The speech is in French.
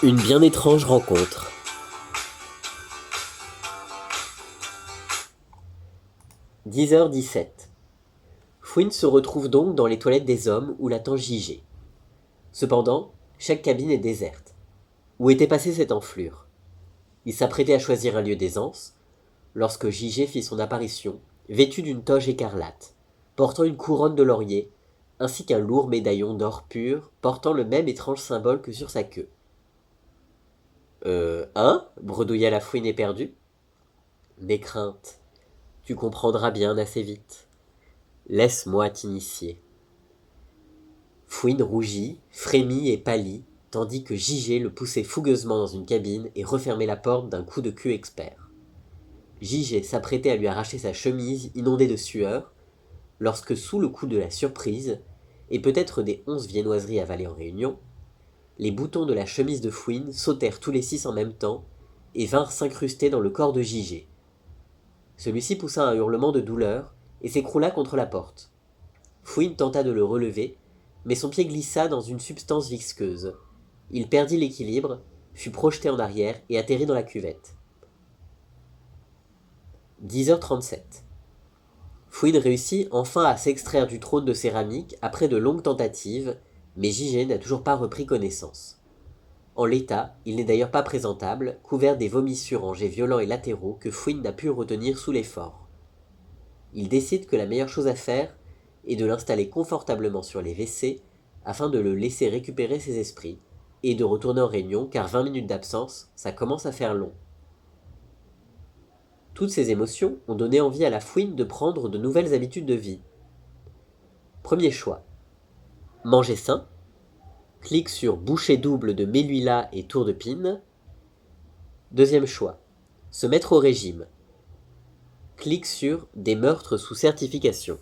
Une bien étrange rencontre. 10h17. Fouine se retrouve donc dans les toilettes des hommes où l'attend JG. Cependant, chaque cabine est déserte. Où était passée cette enflure? Il s'apprêtait à choisir un lieu d'aisance lorsque JG fit son apparition, vêtu d'une toge écarlate, portant une couronne de laurier, ainsi qu'un lourd médaillon d'or pur portant le même étrange symbole que sur sa queue. Hein bredouilla la Fouine éperdue. N'aie crainte, tu comprendras bien assez vite. Laisse-moi t'initier. Fouine rougit, frémit et pâlit, tandis que JG le poussait fougueusement dans une cabine et refermait la porte d'un coup de queue expert. JG s'apprêtait à lui arracher sa chemise inondée de sueur, lorsque sous le coup de la surprise, et peut-être des 11 viennoiseries avalées en réunion, les boutons de la chemise de Fouine sautèrent tous les 6 en même temps et vinrent s'incruster dans le corps de JG. Celui-ci poussa un hurlement de douleur et s'écroula contre la porte. Fouine tenta de le relever, mais son pied glissa dans une substance visqueuse. Il perdit l'équilibre, fut projeté en arrière et atterrit dans la cuvette. 10h37. Fouine réussit enfin à s'extraire du trône de céramique après de longues tentatives, mais JG n'a toujours pas repris connaissance. En l'état, il n'est d'ailleurs pas présentable, couvert des vomissures en jets violents et latéraux que Fouine n'a pu retenir sous l'effort. Il décide que la meilleure chose à faire est de l'installer confortablement sur les WC afin de le laisser récupérer ses esprits, et de retourner en réunion car 20 minutes d'absence, ça commence à faire long. Toutes ces émotions ont donné envie à la Fouine de prendre de nouvelles habitudes de vie. Premier choix. Manger sain. Clique sur bouchée double de Meluila et tour de pine. Deuxième choix. Se mettre au régime. Clique sur des meurtres sous certification.